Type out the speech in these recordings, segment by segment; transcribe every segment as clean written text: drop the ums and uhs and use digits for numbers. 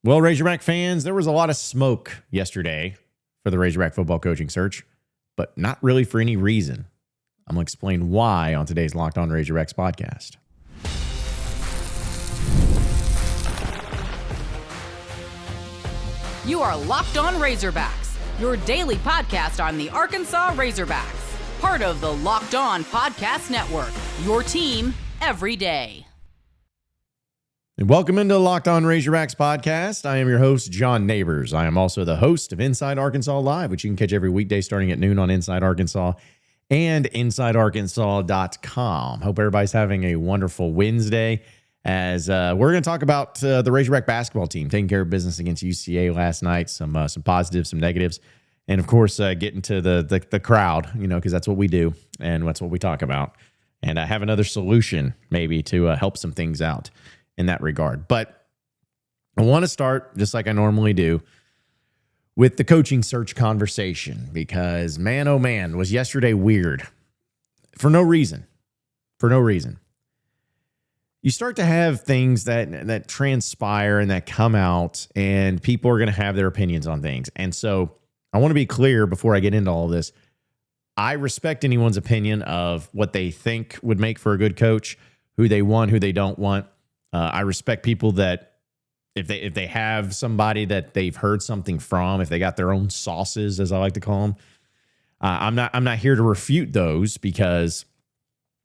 Well, Razorback fans, there was a lot of smoke yesterday for the Razorback football coaching search, but not really for any reason. I'm going to explain why on today's Locked On Razorbacks podcast. You are Locked On Razorbacks, your daily podcast on the Arkansas Razorbacks, part of the Locked On Podcast Network, your team every day. And welcome into the Locked On Razorbacks podcast. I am your host, John Nabors. I am also the host of Inside Arkansas Live, which you can catch every weekday starting at noon on Inside Arkansas and InsideArkansas.com. Hope everybody's having a wonderful Wednesday as we're going to talk about the Razorback basketball team taking care of business against UCA last night, some positives, some negatives, and of course getting to the crowd, because that's what we do and that's what we talk about, and have another solution maybe to help some things out in that regard. But I want to start, just like I normally do, with the coaching search conversation, because man, oh man, was yesterday weird for no reason. For no reason. You start to have things that transpire and that come out, and people are going to have their opinions on things. And so I want to be clear before I get into all of this. I respect anyone's opinion of what they think would make for a good coach, who they want, who they don't want. I respect people that if they have somebody that they've heard something from, if they got their own sauces, as I like to call them, I'm not here to refute those, because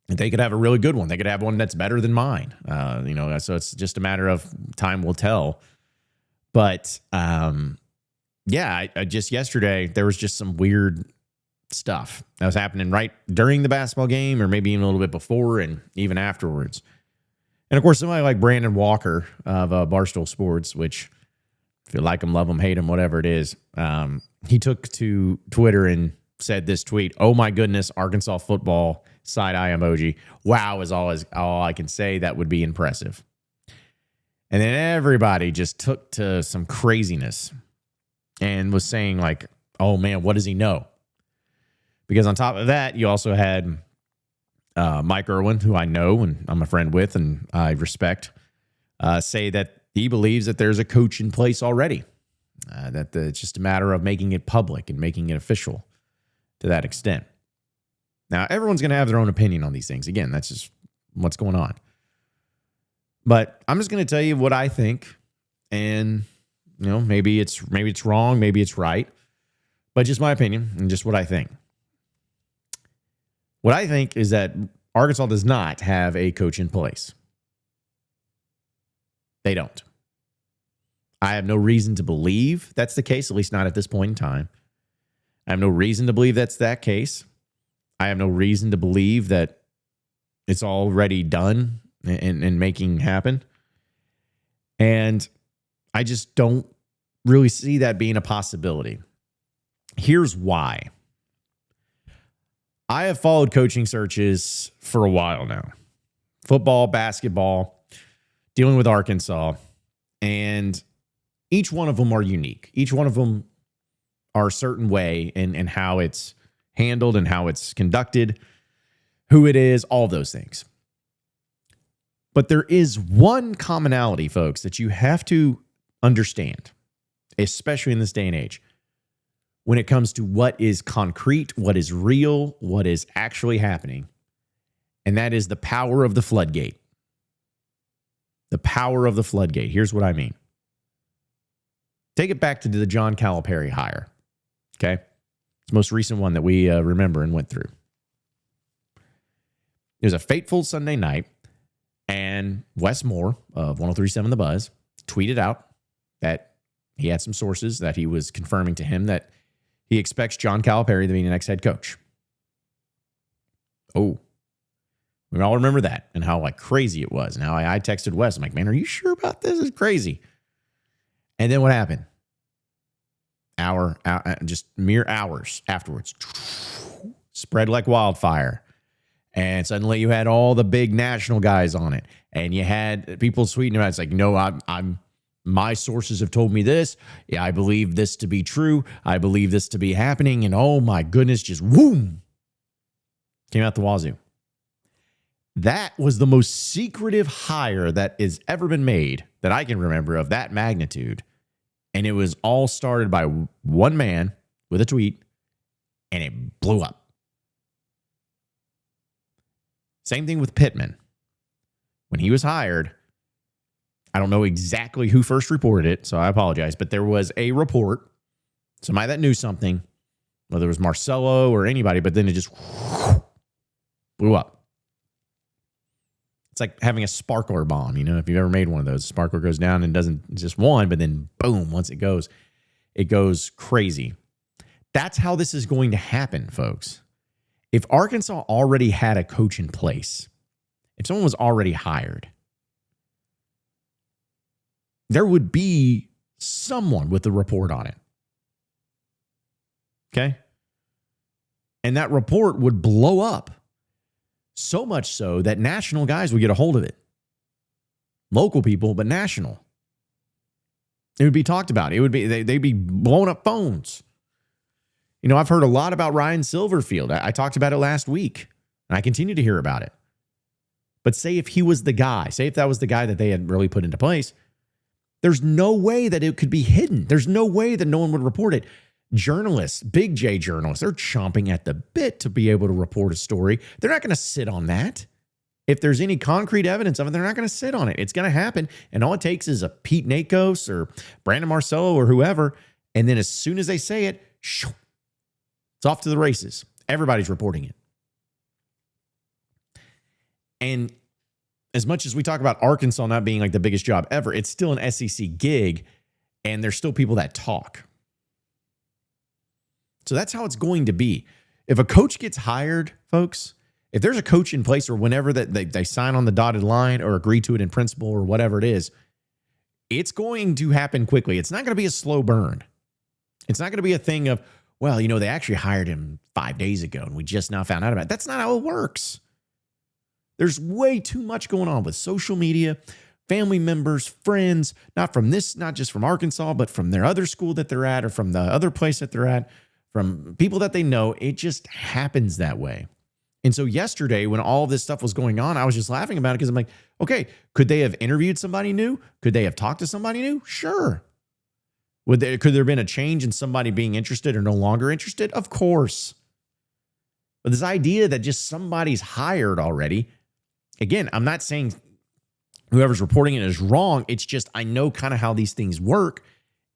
they could have a really good one. They could have one that's better than mine. So it's just a matter of time will tell. But I just yesterday there was just some weird stuff that was happening right during the basketball game, or maybe even a little bit before and even afterwards. And, of course, somebody like Brandon Walker of Barstool Sports, which if you like him, love him, hate him, whatever it is, he took to Twitter and said this tweet: "Oh, my goodness, Arkansas football, side-eye emoji. Wow is all I can say. That would be impressive." And then everybody just took to some craziness and was saying, like, oh, man, what does he know? Because on top of that, you also had Mike Irwin, who I know and I'm a friend with and I respect, say that he believes that there's a coach in place already, that it's just a matter of making it public and making it official to that extent. Now, everyone's going to have their own opinion on these things. Again, that's just what's going on. But I'm just going to tell you what I think, and maybe it's wrong, maybe it's right, but just my opinion and just what I think. What I think is that Arkansas does not have a coach in place. They don't. I have no reason to believe that's the case, at least not at this point in time. I have no reason to believe that's that case. I have no reason to believe that it's already done and making happen. And I just don't really see that being a possibility. Here's why. I have followed coaching searches for a while now. Football, basketball, dealing with Arkansas. And each one of them are unique. Each one of them are a certain way in how it's handled and how it's conducted, who it is, all those things. But there is one commonality, folks, that you have to understand, especially in this day and age, when it comes to what is concrete, what is real, what is actually happening. And that is the power of the floodgate. The power of the floodgate. Here's what I mean. Take it back to the John Calipari hire. Okay? It's the most recent one that we remember and went through. It was a fateful Sunday night, and Wes Moore of 103.7 The Buzz tweeted out that he had some sources that he was confirming to him that he expects John Calipari to be the next head coach. Oh, we all remember that and how crazy it was. And how I texted Wes. I'm like, man, are you sure about this? It's crazy. And then what happened? Just mere hours afterwards, spread like wildfire. And suddenly you had all the big national guys on it. And you had people tweeting about it. It's like, no, I'm my sources have told me this. Yeah, I believe this to be true. I believe this to be happening. And oh my goodness, just whoom, came out the wazoo. That was the most secretive hire that has ever been made that I can remember of that magnitude And it was all started by one man with a tweet, and it blew up. Same thing with Pittman. When he was hired, I don't know exactly who first reported it, so I apologize, but there was a report, somebody that knew something, whether it was Marcelo or anybody, but then it just blew up. It's like having a sparkler bomb. You know, if you've ever made one of those, the sparkler goes down and doesn't just one, but then boom, once it goes crazy. That's how this is going to happen, folks. If Arkansas already had a coach in place, if someone was already hired, there would be someone with a report on it. Okay? And that report would blow up. So much so that national guys would get a hold of it. Local people, but national. It would be talked about. It would be they'd be blowing up phones. You know, I've heard a lot about Ryan Silverfield. I talked about it last week, and I continue to hear about it. But say if he was the guy, say if that was the guy that they had really put into place, there's no way that it could be hidden. There's no way that no one would report it. Journalists, big J journalists, they're chomping at the bit to be able to report a story. They're not going to sit on that. If there's any concrete evidence of it, they're not going to sit on it. It's going to happen. And all it takes is a Pete Nakos or Brandon Marcello or whoever. And then as soon as they say it, it's off to the races. Everybody's reporting it. And as much as we talk about Arkansas not being like the biggest job ever, it's still an SEC gig. And there's still people that talk. So that's how it's going to be. If a coach gets hired, folks, if there's a coach in place or whenever that they sign on the dotted line or agree to it in principle or whatever it is, it's going to happen quickly. It's not going to be a slow burn. It's not going to be a thing of, well, you know, they actually hired him 5 days ago and we just now found out about it. That's not how it works. There's way too much going on with social media, family members, friends, not just from Arkansas, but from their other school that they're at or from the other place that they're at. From people that they know, it just happens that way. And so yesterday, when all of this stuff was going on, I was just laughing about it because I'm like, okay, could they have interviewed somebody new? Could they have talked to somebody new? Sure. Could there have been a change in somebody being interested or no longer interested? Of course. But this idea that just somebody's hired already, again, I'm not saying whoever's reporting it is wrong. It's just I know kind of how these things work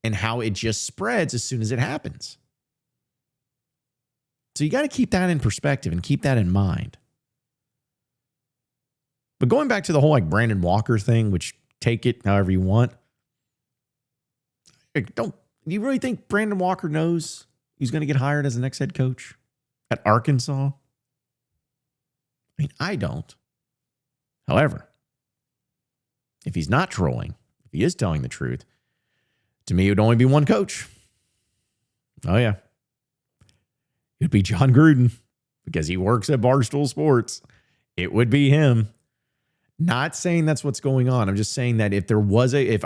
and how it just spreads as soon as it happens. So you got to keep that in perspective and keep that in mind. But going back to the whole like Brandon Walker thing, which take it however you want. Do you really think Brandon Walker knows he's going to get hired as the next head coach at Arkansas? I mean, I don't. However, if he's not trolling, if he is telling the truth, to me, it would only be one coach. Oh, yeah. It'd be John Gruden because he works at Barstool Sports. It would be him. Not saying that's what's going on. I'm just saying that if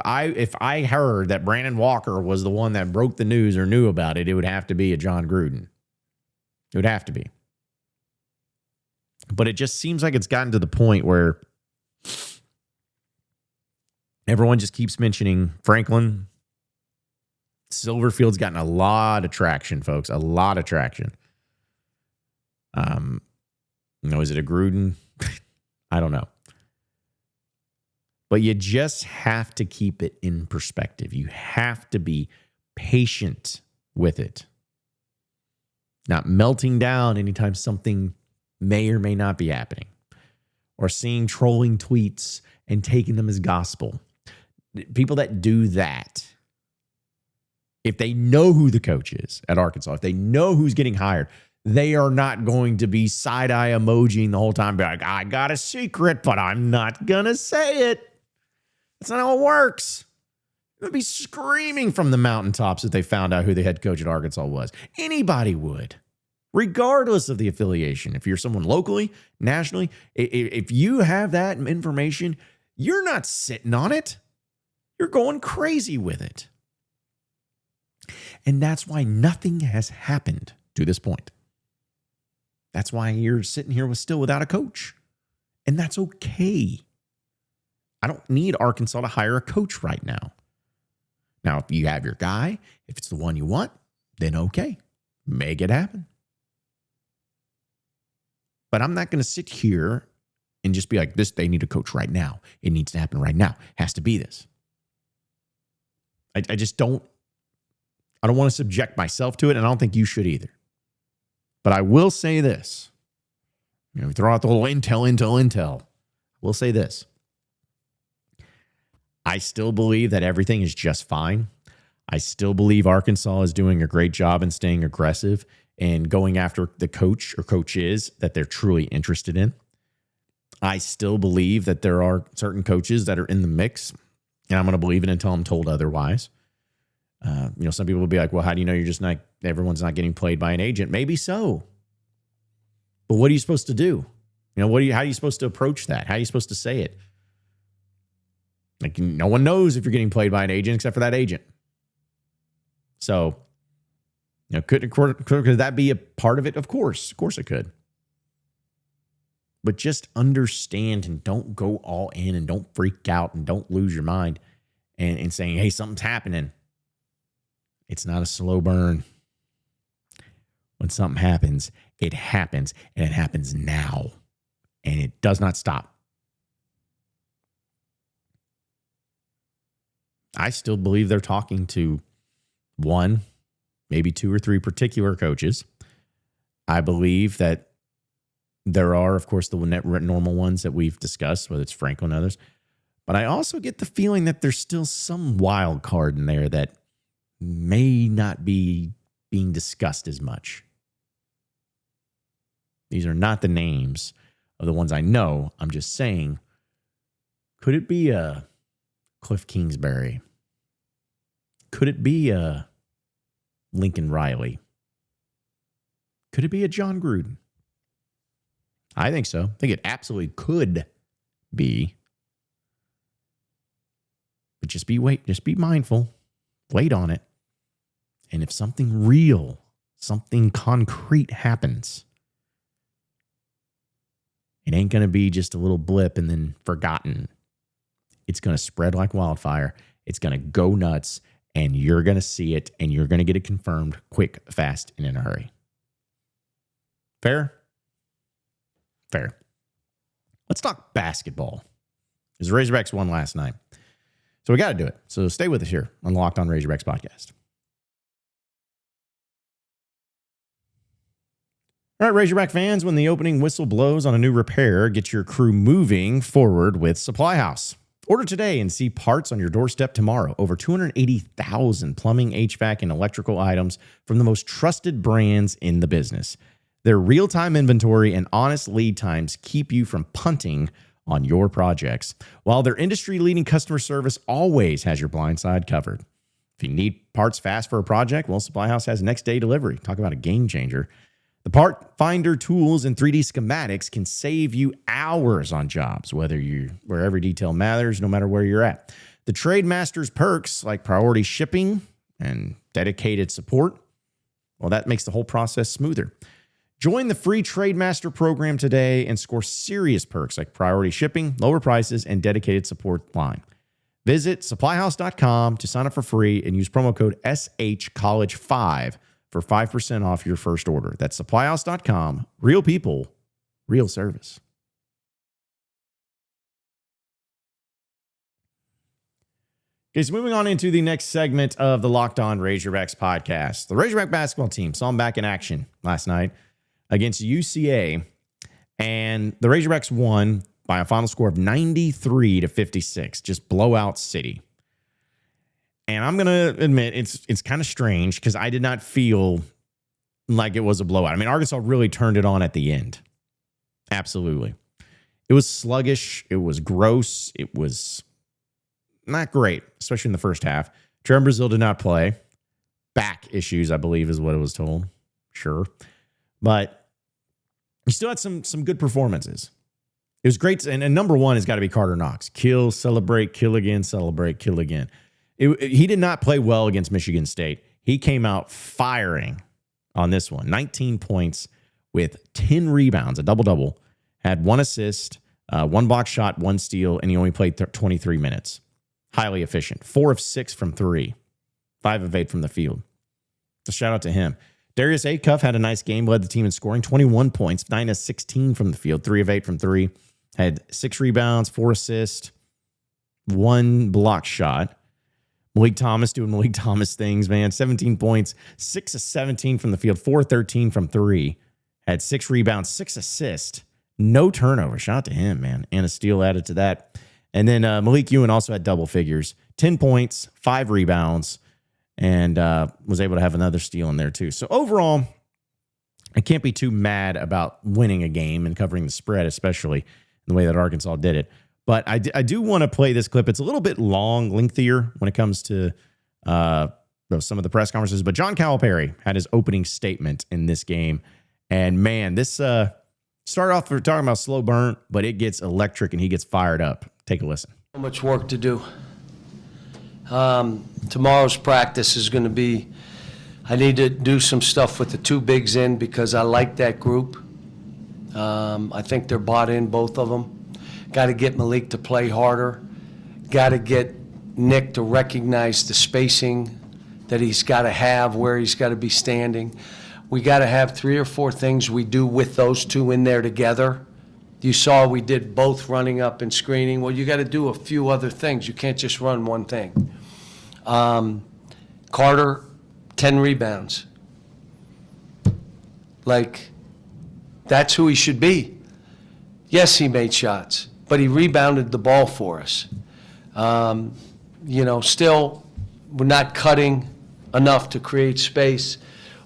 I heard that Brandon Walker was the one that broke the news or knew about it, it would have to be a John Gruden. It would have to be. But it just seems like it's gotten to the point where everyone just keeps mentioning Franklin. Silverfield's gotten a lot of traction, folks. A lot of traction. Is it a Gruden? I don't know. But you just have to keep it in perspective. You have to be patient with it. Not melting down anytime something may or may not be happening. Or seeing trolling tweets and taking them as gospel. People that do that, if they know who the coach is at Arkansas, if they know who's getting hired, they are not going to be side-eye emojiing the whole time. Be like, I got a secret, but I'm not going to say it. That's not how it works. They'd be screaming from the mountaintops if they found out who the head coach at Arkansas was. Anybody would, regardless of the affiliation. If you're someone locally, nationally, if you have that information, you're not sitting on it. You're going crazy with it. And that's why nothing has happened to this point. That's why you're sitting here still without a coach. And that's okay. I don't need Arkansas to hire a coach right now. Now, if you have your guy, if it's the one you want, then okay, make it happen. But I'm not going to sit here and just be like, they need a coach right now. It needs to happen right now. It has to be this. I just don't want to subject myself to it, and I don't think you should either. But I will say this. Throw out the whole intel. We'll say this. I still believe that everything is just fine. I still believe Arkansas is doing a great job in staying aggressive and going after the coach or coaches that they're truly interested in. I still believe that there are certain coaches that are in the mix, and I'm going to believe it until I'm told otherwise. Some people will be like, well, how do you know everyone's not getting played by an agent? Maybe so. But what are you supposed to do? How are you supposed to approach that? How are you supposed to say it? Like, no one knows if you're getting played by an agent except for that agent. So, could that be a part of it? Of course it could. But just understand and don't go all in and don't freak out and don't lose your mind and saying, hey, something's happening. It's not a slow burn. When something happens, it happens, and it happens now. And it does not stop. I still believe they're talking to one, maybe two or three particular coaches. I believe that there are, of course, the normal ones that we've discussed, whether it's Franco and others. But I also get the feeling that there's still some wild card in there that may not be being discussed as much. These are not the names of the ones I know. I'm just saying, could it be a Cliff Kingsbury? Could it be a Lincoln Riley? Could it be a John Gruden? I think so. I think it absolutely could be. But just be mindful. Wait on it. And if something real, something concrete happens, it ain't going to be just a little blip and then forgotten. It's going to spread like wildfire. It's going to go nuts, and you're going to see it, and you're going to get it confirmed quick, fast, and in a hurry. Fair? Fair. Let's talk basketball. The Razorbacks won last night. So we got to do it. So stay with us here on the Locked On Razorbacks podcast. All right, Razorback fans, when the opening whistle blows on a new repair, get your crew moving forward with Supply House. Order today and see parts on your doorstep tomorrow. Over 280,000 plumbing, HVAC, and electrical items from the most trusted brands in the business. Their real-time inventory and honest lead times keep you from punting on your projects, while their industry-leading customer service always has your blind side covered. If you need parts fast for a project, well, Supply House has next-day delivery. Talk about a game changer. The part finder tools and 3D schematics can save you hours on jobs, where every detail matters, no matter where you're at. The Trade Masters perks like priority shipping and dedicated support, well, that makes the whole process smoother. Join the free Trade Master program today and score serious perks like priority shipping, lower prices, and dedicated support line. Visit supplyhouse.com to sign up for free and use promo code SHCollege5 for 5% off your first order. That's supplyhouse.com. Real people, real service. Okay, so moving on into the next segment of the Locked On Razorbacks podcast. The Razorback basketball team saw them back in action last night against UCA, and the Razorbacks won by a final score of 93-56, just blowout city. And I'm going to admit it's kind of strange because I did not feel like it was a blowout. I mean, Arkansas really turned it on at the end. Absolutely. It was sluggish. It was gross. It was not great, especially in the first half. Trevor Brazil did not play. Back issues, I believe, is what it was told. Sure. But you still had some good performances. It was great. And number one has got to be Carter Knox. Kill, celebrate, kill again, celebrate, kill again. He did not play well against Michigan State. He came out firing on this one. 19 points with 10 rebounds, a double-double. Had 1 assist, 1 block shot, 1 steal, and he only played 23 minutes. Highly efficient. 4 of 6 from 3. 5 of 8 from the field. So shout out to him. Darius Acuff had a nice game, led the team in scoring, 21 points, 9 of 16 from the field, 3 of 8 from 3. Had 6 rebounds, 4 assists, 1 block shot. Malik Thomas doing Malik Thomas things, man. 17 points, 6 of 17 from the field, 4 of 13 from 3. Had 6 rebounds, 6 assists, no turnover. Shout out to him, man. And a steal added to that. And then Malik Ewan also had double figures, 10 points, 5 rebounds, and was able to have another steal in there too. So overall, I can't be too mad about winning a game and covering the spread, especially in the way that Arkansas did it. But I do want to play this clip. It's a little bit lengthier when it comes to some of the press conferences. But John Calipari had his opening statement in this game. And man, this started off, we're talking about slow burn, but it gets electric and he gets fired up. Take a listen. So much work to do. Tomorrow's practice is going to be, I need to do some stuff with the 2 bigs in because I like that group. I think they're bought in, both of them. Got to get Malik to play harder. Got to get Nick to recognize the spacing that he's got to have, where he's got to be standing. We got to have 3 or 4 things we do with those 2 in there together. You saw we did both running up and screening. Well, you got to do a few other things. You can't just run one thing. Carter, 10 rebounds. Like, that's who he should be. Yes, he made shots, but he rebounded the ball for us. Still, we're not cutting enough to create space.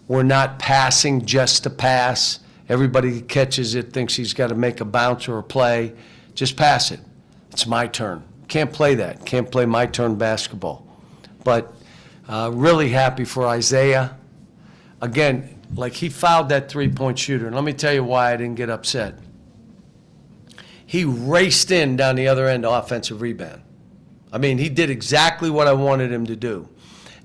We're not passing just to pass. Everybody that catches it thinks he's got to make a bounce or a play. Just pass it. It's my turn. Can't play that. Can't play my turn basketball. But really happy for Isaiah. Again, like he fouled that 3-point shooter. And let me tell you why I didn't get upset. He raced in down the other end offensive rebound. I mean, he did exactly what I wanted him to do.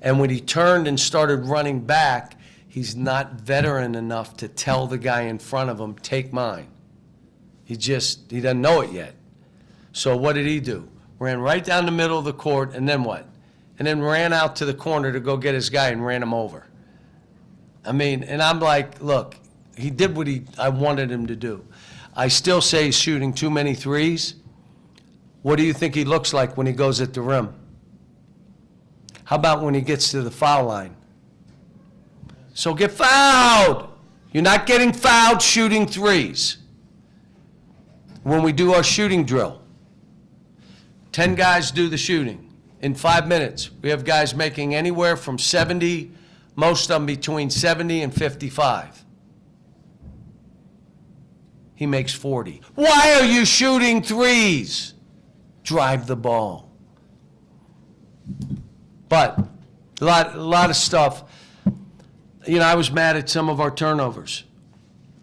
And when he turned and started running back, he's not veteran enough to tell the guy in front of him, take mine. He doesn't know it yet. So what did he do? Ran right down the middle of the court, and then what? And then ran out to the corner to go get his guy and ran him over. I mean, and I'm like, look, he did what I wanted him to do. I still say he's shooting too many threes. What do you think he looks like when he goes at the rim? How about when he gets to the foul line? So get fouled. You're not getting fouled shooting threes. When we do our shooting drill, 10 guys do the shooting. In 5 minutes, we have guys making anywhere from 70, most of them between 70 and 55. He makes 40. Why are you shooting threes? Drive the ball. But a lot of stuff. I was mad at some of our turnovers.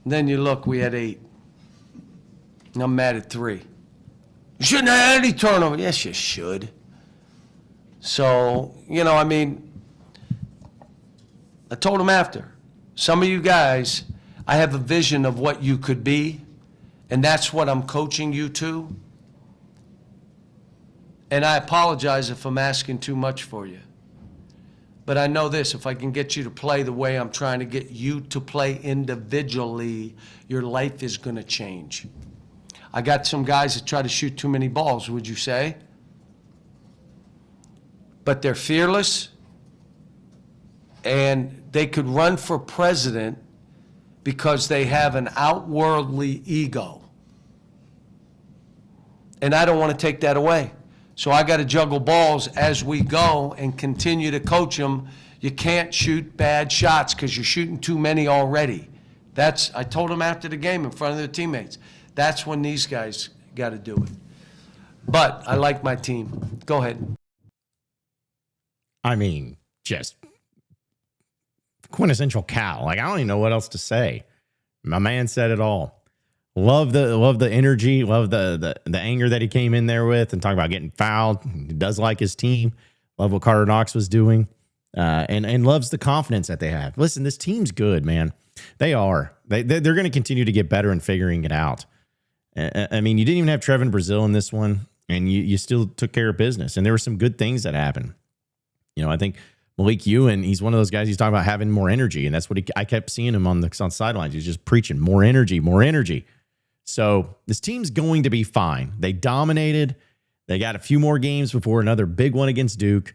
And then you look, we had 8. And I'm mad at 3. You shouldn't have had any turnover. Yes, you should. So, I told him after. Some of you guys, I have a vision of what you could be, and that's what I'm coaching you to. And I apologize if I'm asking too much for you. But I know this, if I can get you to play the way I'm trying to get you to play individually, your life is going to change. I got some guys that try to shoot too many balls, would you say? But they're fearless, and they could run for president because they have an outworldly ego. And I don't want to take that away. So I got to juggle balls as we go and continue to coach them. You can't shoot bad shots because you're shooting too many already. I told them after the game in front of their teammates. That's when these guys got to do it. But I like my team. Go ahead. I mean, just quintessential Cal. Like, I don't even know what else to say. My man said it all. Love the energy, love the anger that he came in there with and talking about getting fouled. He does like his team. Love what Carter Knox was doing. And loves the confidence that they have. Listen, this team's good, man. They are. They're going to continue to get better in figuring it out. I mean, you didn't even have Trevin Brazil in this one, and you still took care of business. And there were some good things that happened. I think Malik Ewan, he's one of those guys. He's talking about having more energy, and that's what I kept seeing him on sidelines. He's just preaching more energy, more energy. So this team's going to be fine. They dominated. They got a few more games before another big one against Duke.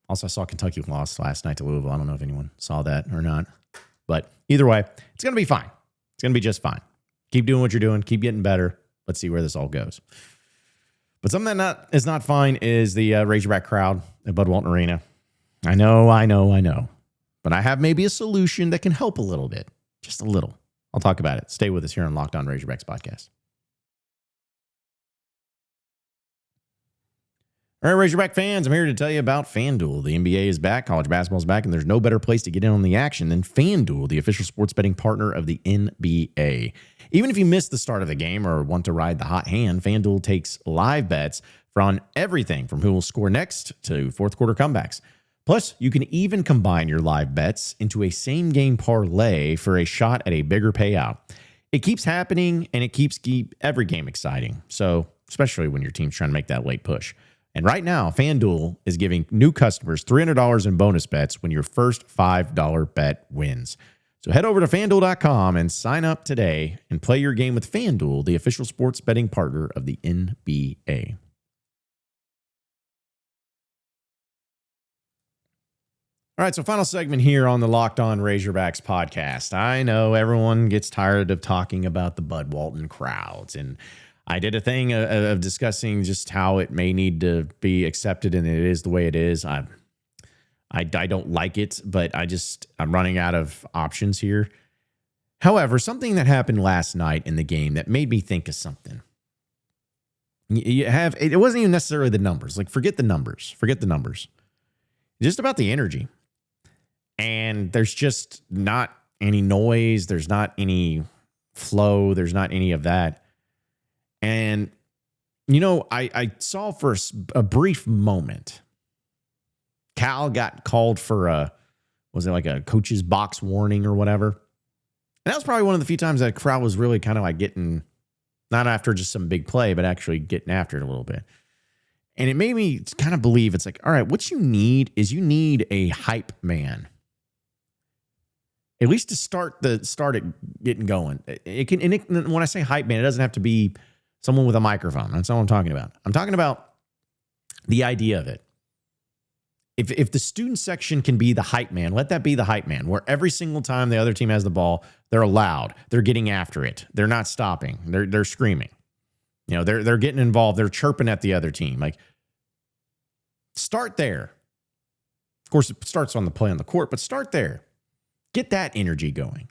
Also, I saw Kentucky lost last night to Louisville. I don't know if anyone saw that or not. But either way, it's going to be fine. It's going to be just fine. Keep doing what you're doing. Keep getting better. Let's see where this all goes. But something that is not fine is the Razorback crowd at Bud Walton Arena. I know. But I have maybe a solution that can help a little bit. Just a little. I'll talk about it. Stay with us here on Locked On Razorbacks podcast. All right, Razorback fans, I'm here to tell you about FanDuel. The NBA is back, college basketball is back, and there's no better place to get in on the action than FanDuel, the official sports betting partner of the NBA. Even if you missed the start of the game or want to ride the hot hand, FanDuel takes live bets on everything from who will score next to fourth quarter comebacks. Plus, you can even combine your live bets into a same-game parlay for a shot at a bigger payout. It keeps happening, and it keeps every game exciting, so especially when your team's trying to make that late push. And right now, FanDuel is giving new customers $300 in bonus bets when your first $5 bet wins. So head over to FanDuel.com and sign up today and play your game with FanDuel, the official sports betting partner of the NBA. All right, so final segment here on the Locked On Razorbacks podcast. I know everyone gets tired of talking about the Bud Walton crowds, and I did a thing of discussing just how it may need to be accepted, and it is the way it is. I don't like it, but I'm running out of options here. However, something that happened last night in the game that made me think of something. It wasn't even necessarily the numbers. Like, forget the numbers. It's just about the energy. And there's just not any noise. There's not any flow. There's not any of that. And, I saw for a brief moment, Cal got called for was it like a coach's box warning or whatever? And that was probably one of the few times that crowd was really kind of like getting, not after just some big play, but actually getting after it a little bit. And it made me kind of believe it's like, all right, what you need is a hype man. At least to start it getting going. When I say hype man, it doesn't have to be someone with a microphone. That's all I'm talking about. I'm talking about the idea of it. If the student section can be the hype man, let that be the hype man, where every single time the other team has the ball, they're loud, they're getting after it, they're not stopping, they're screaming, they're getting involved, they're chirping at the other team. Like, start there. Of course, it starts on the play on the court, but start there. Get that energy going.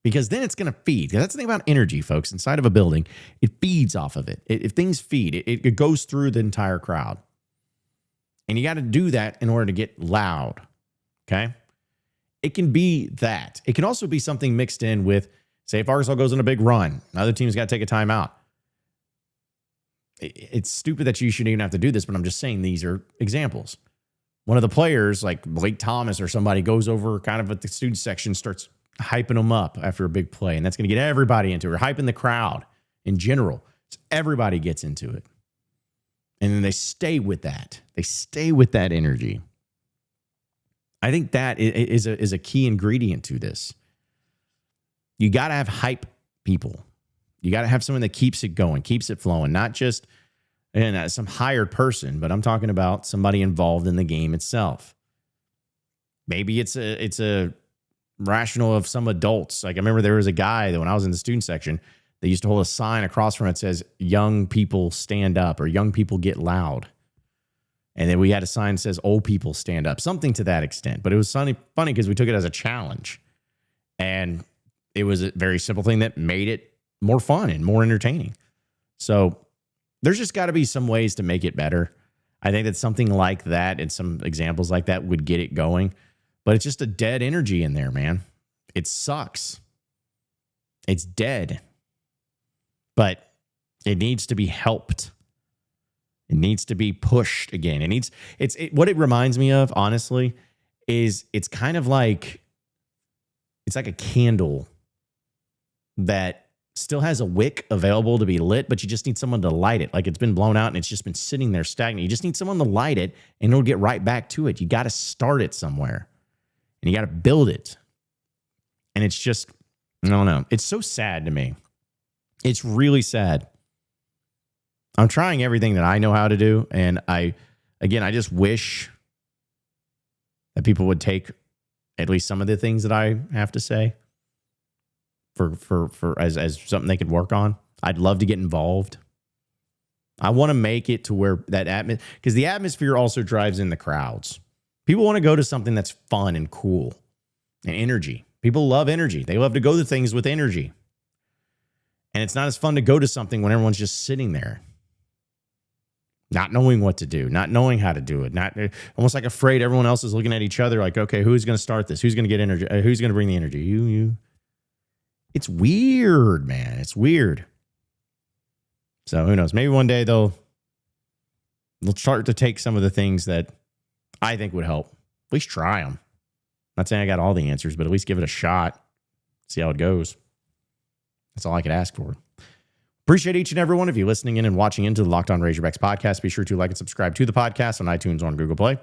Because then it's going to feed. That's the thing about energy, folks. Inside of a building, it feeds off of it. If things feed, it goes through the entire crowd. And you got to do that in order to get loud. Okay? It can be that. It can also be something mixed in with, say, if Arkansas goes on a big run, another team's got to take a timeout. It's stupid that you shouldn't even have to do this, but I'm just saying these are examples. One of the players, like Blake Thomas or somebody, goes over kind of at the student section, starts hyping them up after a big play, and that's going to get everybody into it. Or hyping the crowd in general. So everybody gets into it. And then they stay with that. They stay with that energy. I think that is a key ingredient to this. You got to have hype people. You got to have someone that keeps it going, keeps it flowing, not just some hired person, but I'm talking about somebody involved in the game itself. Maybe it's a rational of some adults. Like, I remember there was a guy that when I was in the student section, they used to hold a sign across from it that says, young people stand up, or young people get loud. And then we had a sign that says, old people stand up, something to that extent. But it was funny because we took it as a challenge. And it was a very simple thing that made it more fun and more entertaining. So there's just got to be some ways to make it better. I think that something like that and some examples like that would get it going. But it's just a dead energy in there, man. It sucks. It's dead. But it needs to be helped. It needs to be pushed again. What it reminds me of, honestly, is it's kind of like, it's like a candle that still has a wick available to be lit, but you just need someone to light it. Like it's been blown out and it's just been sitting there stagnant. You just need someone to light it and it'll get right back to it. You got to start it somewhere and you got to build it. And it's just, I don't know. It's so sad to me. It's really sad. I'm trying everything that I know how to do. And I just wish that people would take at least some of the things that I have to say for as something they could work on. I'd love to get involved. I want to make it to where that atmosphere, because the atmosphere also drives in the crowds. People want to go to something that's fun and cool and energy. People love energy. They love to go to things with energy. And it's not as fun to go to something when everyone's just sitting there, not knowing what to do, not knowing how to do it, not almost like afraid everyone else is looking at each other like, okay, who's going to start this? Who's going to get energy? Who's going to bring the energy? You. It's weird, man. It's weird. So who knows? Maybe one day they'll start to take some of the things that I think would help. At least try them. Not saying I got all the answers, but at least give it a shot. See how it goes. That's all I could ask for. Appreciate each and every one of you listening in and watching into the Locked On Razorbacks podcast. Be sure to like and subscribe to the podcast on iTunes or on Google Play.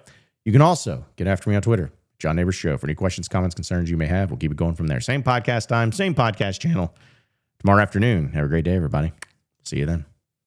You can also get after me on Twitter, John Nabors Show, for any questions, comments, concerns you may have. We'll keep it going from there. Same podcast time, same podcast channel tomorrow afternoon. Have a great day, everybody. See you then.